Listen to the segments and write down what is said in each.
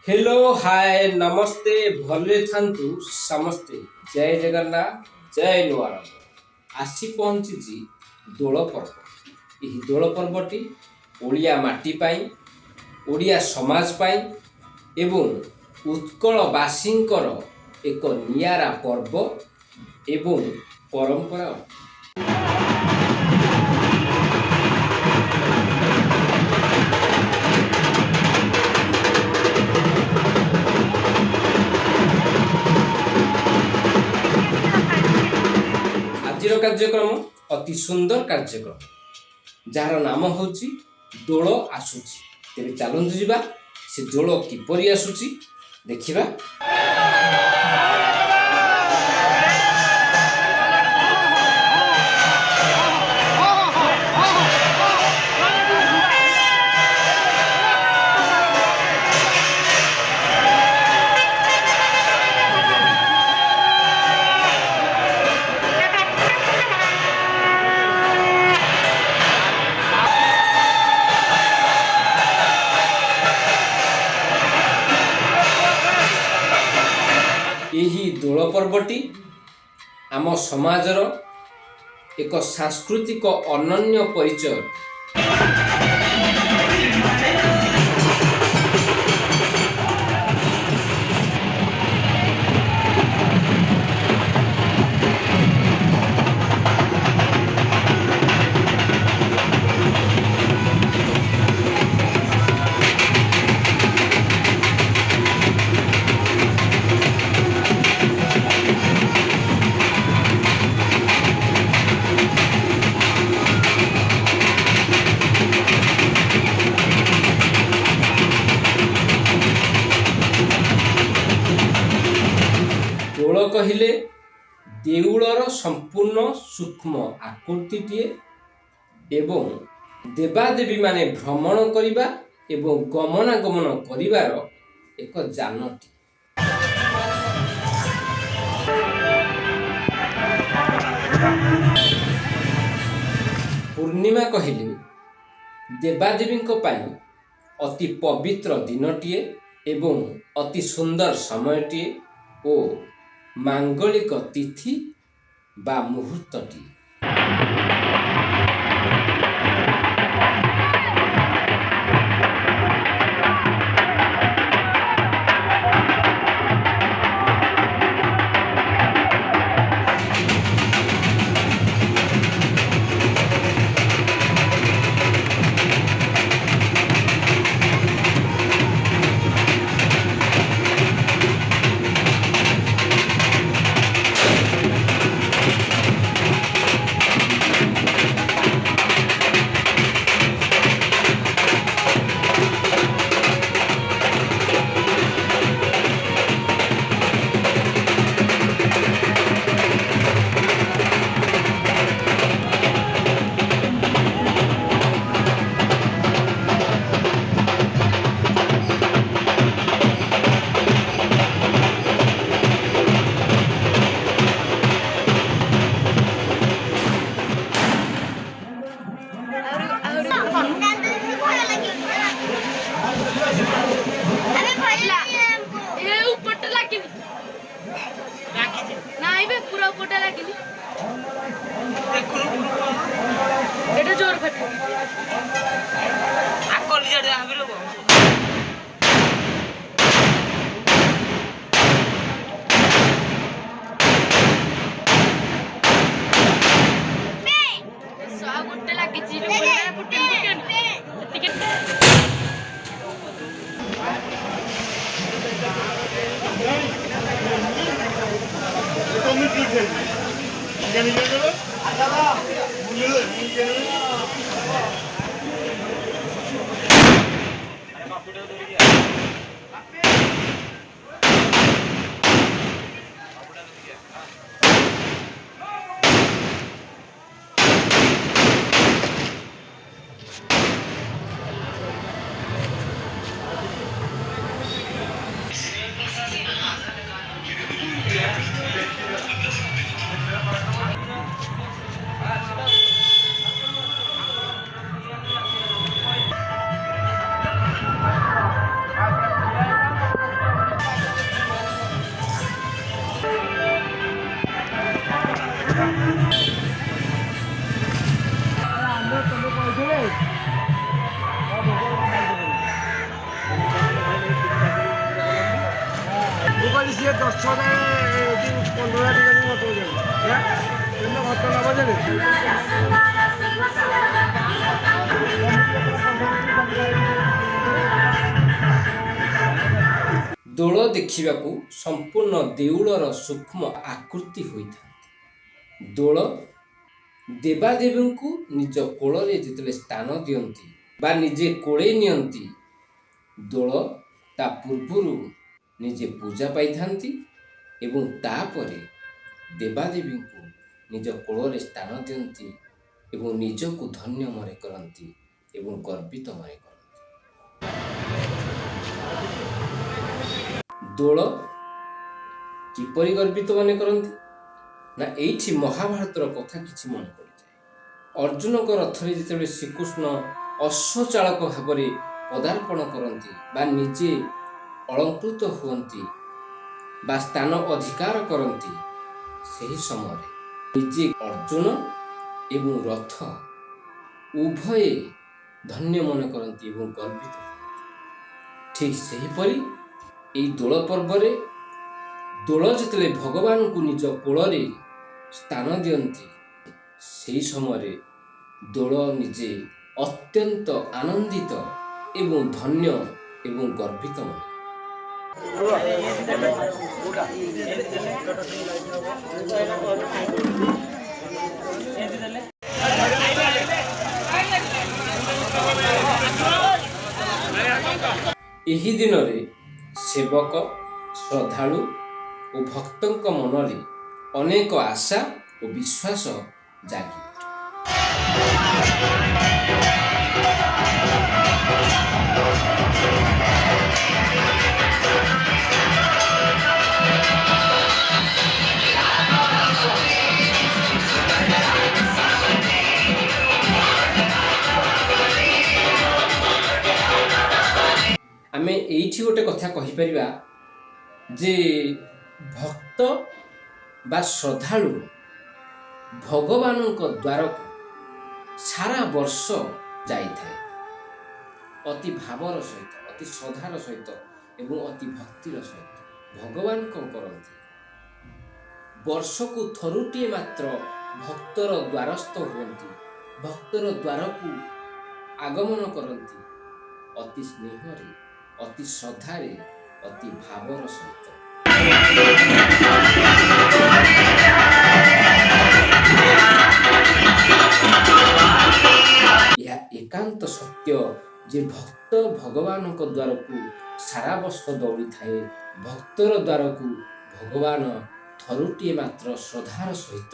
Hello hi नमस्ते भले थांतु समस्ते जय जगन्नाथ जय नुआरंभ आसी पहुंची दोल पर्व। यही दोल पर्वटी ओडिया माटी पाई ओडिया समाज पाई एवं उत्कलवासींकर एक नियारा पर्व एवं परंपरा। आज कार्यक्रम अति सुंदर कार्यक्रम जार नाम हूँ दोल आसूची। तेरे चलतु जा से दोल किपरि आसूची देखिबा। यही दोल पर्वटी आम समाजर एक सांस्कृतिक अनन्य परिचय। दोल कहिले देउलर संपूर्ण सूक्ष्म आकृतिटीए एवं देवादेवी माने भ्रमण करिबा एवं गमनागमन करिवार एक जानटी। पूर्णिमा कहिले देवादेवींको पाई अति पवित्र दिनटीए एवं अति सुंदर समयटीए ओ मांगलिक तिथि बा मुहूर्तटी। पूरा उपटा लागिनी এটা জোর ফাটে আকল জড়ে আবিরো সা গুটে লাগিছি পুরা পুটে টিকেট ସିଏ 10,000 15,000 ମତ ଭାତ ନେବ ଯେ ଦୋଳ ଦେଖିବାକୁ ସମ୍ପୂର୍ଣ୍ଣ ଦେଉଳର ସୂକ୍ଷ୍ମ ଆକୃତି ହୋଇଥାନ୍ତି। ଦୋଳ ଦେବାଦେବୀଙ୍କୁ ନିଜ କୋଳରେ ଯେତେବେଳେ ସ୍ଥାନ ଦିଅନ୍ତି ବା ନିଜେ କୋଳେଇ ନିଅନ୍ତି, ଦୋଳ ତା ପୂର୍ବରୁ ନିଜେ ପୂଜା ପାଇଥାନ୍ତି ଏବଂ ତାପରେ ଦେବାଦେବୀଙ୍କୁ ନିଜ କୋଳରେ ସ୍ଥାନ ଦିଅନ୍ତି ଏବଂ ନିଜକୁ ଧନ୍ୟ ମନେ କରନ୍ତି ଏବଂ ଗର୍ବିତ ମନେ କରନ୍ତି। ଦୋଳ କିପରି ଗର୍ବିତ ମନେ କରନ୍ତି ନା ଏଇଠି ମହାଭାରତର କଥା କିଛି ମନେ ପଡ଼ିଯାଏ। ଅର୍ଜୁନଙ୍କ ରଥରେ ଯେତେବେଳେ ଶ୍ରୀକୃଷ୍ଣ ଅଶ୍ୱଚାଳକ ଭାବରେ ପଦାର୍ପଣ କରନ୍ତି ବା ନିଜେ ଅଳଙ୍କୃତ ହୁଅନ୍ତି ବା ସ୍ଥାନ ଅଧିକାର କରନ୍ତି, ସେହି ସମୟରେ ନିଜେ ଅର୍ଜୁନ ଏବଂ ରଥ ଉଭୟେ ଧନ୍ୟ ମନେ କରନ୍ତି ଏବଂ ଗର୍ବିତ ହୁଅନ୍ତି। ଠିକ୍ ସେହିପରି ଏହି ଦୋଳ ପର୍ବରେ ଦୋଳ ଯେତେବେଳେ ଭଗବାନଙ୍କୁ ନିଜ କୋଳରେ ସ୍ଥାନ ଦିଅନ୍ତି, ସେହି ସମୟରେ ଦୋଳ ନିଜେ ଅତ୍ୟନ୍ତ ଆନନ୍ଦିତ ଏବଂ ଧନ୍ୟ ଏବଂ ଗର୍ବିତ ମନେ। ଏହି ଦିନରେ ସେବକ, ଶ୍ରଦ୍ଧାଳୁ ଓ ଭକ୍ତଙ୍କ ମନରେ ଅନେକ ଆଶା ଓ ବିଶ୍ୱାସ ଜାଗି ଉଠେ। ଆମେ ଏଇଠି ଗୋଟେ କଥା କହିପାରିବା ଯେ ଭକ୍ତ ବା ଶ୍ରଦ୍ଧାଳୁ ଭଗବାନଙ୍କ ଦ୍ୱାରକୁ ସାରା ବର୍ଷ ଯାଇଥାଏ ଅତି ଭାବର ସହିତ, ଅତି ଶ୍ରଦ୍ଧାର ସହିତ ଏବଂ ଅତି ଭକ୍ତିର ସହିତ। ଭଗବାନ କ'ଣ କରନ୍ତି? ବର୍ଷକୁ ଥରୁଟିଏ ମାତ୍ର ଭକ୍ତର ଦ୍ୱାରସ୍ଥ ହୁଅନ୍ତି, ଭକ୍ତର ଦ୍ୱାରକୁ ଆଗମନ କରନ୍ତି ଅତି ସ୍ନେହରେ, ଅତି ଶ୍ରଦ୍ଧାରେ, ଅତି ଭାବର ସହିତ। ଏହା ଏକାନ୍ତ ସତ୍ୟ ଯେ ଭକ୍ତ ଭଗବାନଙ୍କ ଦ୍ୱାରକୁ ସାରା ବର୍ଷ ଦୌଡ଼ିଥାଏ, ଭକ୍ତର ଦ୍ୱାରକୁ ଭଗବାନ ଥରୁଟିଏ ମାତ୍ର ଶ୍ରଦ୍ଧାର ସହିତ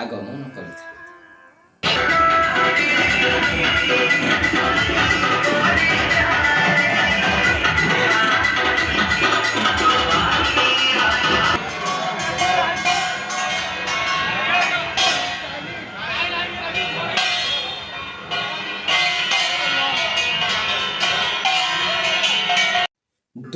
ଆଗମନ କରିଥାନ୍ତି।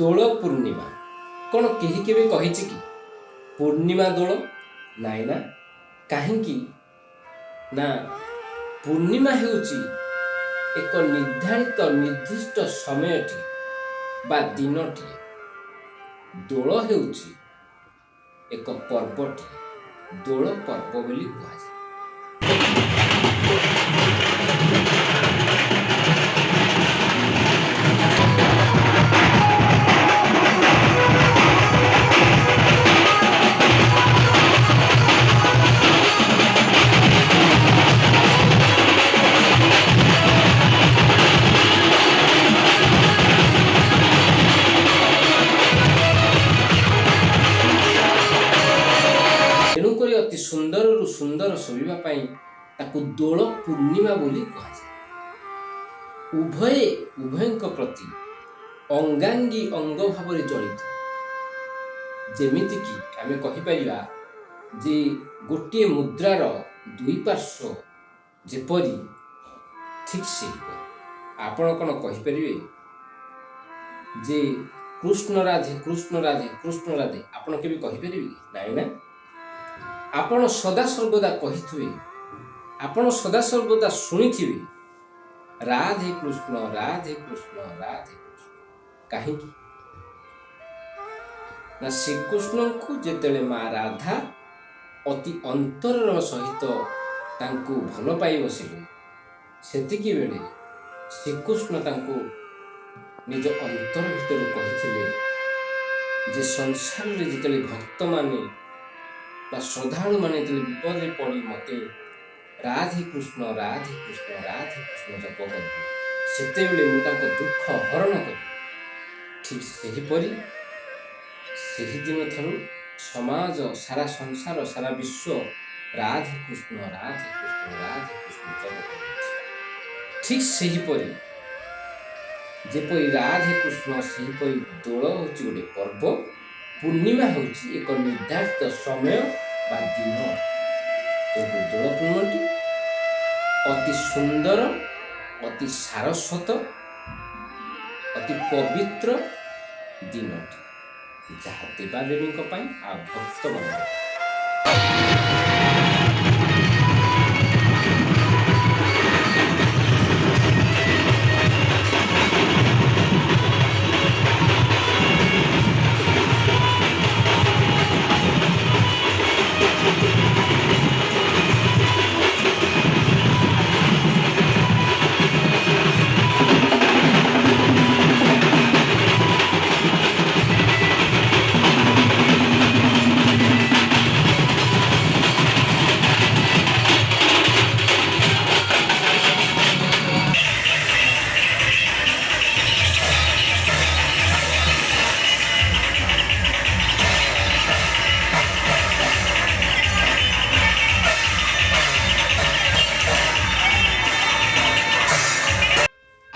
ଦୋଳ ପୂର୍ଣ୍ଣିମା କ'ଣ କେହି କେବେ କହିଛି କି ପୂର୍ଣ୍ଣିମା ଦୋଳ? ନାଇଁ ନା। କାହିଁକି ନା ପୂର୍ଣ୍ଣିମା ହେଉଛି ଏକ ନିର୍ଦ୍ଧାରିତ ନିର୍ଦ୍ଦିଷ୍ଟ ସମୟଟିଏ ବା ଦିନଟିଏ। ଦୋଳ ହେଉଛି ଏକ ପର୍ବଟିଏ, ଦୋଳ ପର୍ବ ବୋଲି କୁହାଯାଏ। ତେଣୁକରି ଅତି ସୁନ୍ଦରରୁ ସୁନ୍ଦର ଶୋଭିବା ପାଇଁ ତାକୁ ଦୋଳ ପୂର୍ଣ୍ଣିମା ବୋଲି କୁହାଯାଏ। ଉଭୟଙ୍କ ପ୍ରତି ଅଙ୍ଗାଙ୍ଗୀ ଅଙ୍ଗ ଭାବରେ ଜଡ଼ିତ। ଯେମିତିକି ଆମେ କହିପାରିବା ଯେ ଗୋଟିଏ ମୁଦ୍ରାର ଦୁଇ ପାର୍ଶ୍ୱ ଯେପରି, ଠିକ୍ ସେହିପରି। ଆପଣ କ'ଣ କହିପାରିବେ ଯେ କୃଷ୍ଣ ରାଧେ କୃଷ୍ଣ ରାଧେ କୃଷ୍ଣ ରାଧେ? ଆପଣ କେବେ କହିପାରିବେ କି? ନାଇଁ ନା। ଆପଣ ସଦାସର୍ବଦା କହିଥିବେ, ଆପଣ ସଦାସର୍ବଦା ଶୁଣିଥିବେ ରାଧେ କୃଷ୍ଣ ରାଧେ କୃଷ୍ଣ ରାଧେ କୃଷ୍ଣ। କାହିଁକି? ନା ଶ୍ରୀକୃଷ୍ଣଙ୍କୁ ଯେତେବେଳେ ମା ରାଧା ଅତି ଅନ୍ତରର ସହିତ ତାଙ୍କୁ ଭଲ ପାଇ ବସିଲେ, ସେତିକି ବେଳେ ଶ୍ରୀକୃଷ୍ଣ ତାଙ୍କୁ ନିଜ ଅନ୍ତର ଭିତରୁ କହିଥିଲେ ଯେ ସଂସାରରେ ଯେତେବେଳେ ଭକ୍ତମାନେ ବା ଶ୍ରଦ୍ଧାଳୁମାନେ ଯେତେବେଳେ ବିପଦରେ ପଡ଼ି ମୋତେ ରାଧେ କୃଷ୍ଣ ରାଧେ କୃଷ୍ଣ ରାଧେ କୃଷ୍ଣ ଜପ କରିବେ, ସେତେବେଳେ ମୁଁ ତାଙ୍କ ଦୁଃଖ ହରଣ କରିବି। ଠିକ୍ ସେହିପରି ସେହିଦିନ ଠାରୁ ସମାଜ, ସାରା ସଂସାର, ସାରା ବିଶ୍ୱ ରାଧେ କୃଷ୍ଣ ରାଧେ କୃଷ୍ଣ ରାଧେ କୃଷ୍ଣ ଜପ କରୁଛି। ଠିକ୍ ସେହିପରି ଯେପରି ରାଧେ କୃଷ୍ଣ, ସେହିପରି ଦୋଳ ହେଉଛି ଗୋଟେ ପର୍ବ, ପୂର୍ଣ୍ଣିମା ହେଉଛି ଏକ ନିର୍ଦ୍ଧାରିତ ସମୟ ବା ଦିନ। ତେଣୁ ଦୋଳ ପୂର୍ଣ୍ଣିମାଟି ଅତି ସୁନ୍ଦର, ଅତି ସାରସ୍ୱତ, ଅତି ପବିତ୍ର ଦିନଟି, ଯାହା ଦେବାଦେବୀଙ୍କ ପାଇଁ ଆଉ ଭକ୍ତମାନଙ୍କ ପାଇଁ।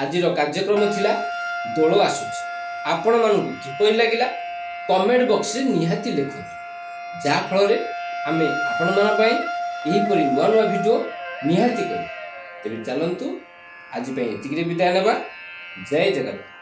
ଆଜିର କାର୍ଯ୍ୟକ୍ରମ ଥିଲା ଦୋଳ ଆସୁଛି। ଆପଣମାନଙ୍କୁ କିପରି ଲାଗିଲା କମେଣ୍ଟ ବକ୍ସରେ ନିହାତି ଲେଖନ୍ତୁ, ଯାହାଫଳରେ ଆମେ ଆପଣମାନଙ୍କ ପାଇଁ ଏହିପରି ନୂଆ ନୂଆ ଭିଡ଼ିଓ ନିହାତି କରିବୁ। ତେବେ ଚାଲନ୍ତୁ ଆଜି ପାଇଁ ଏତିକିରେ ବିଦାୟ ନେବା। ଜୟ ଜଗନ୍ନାଥ।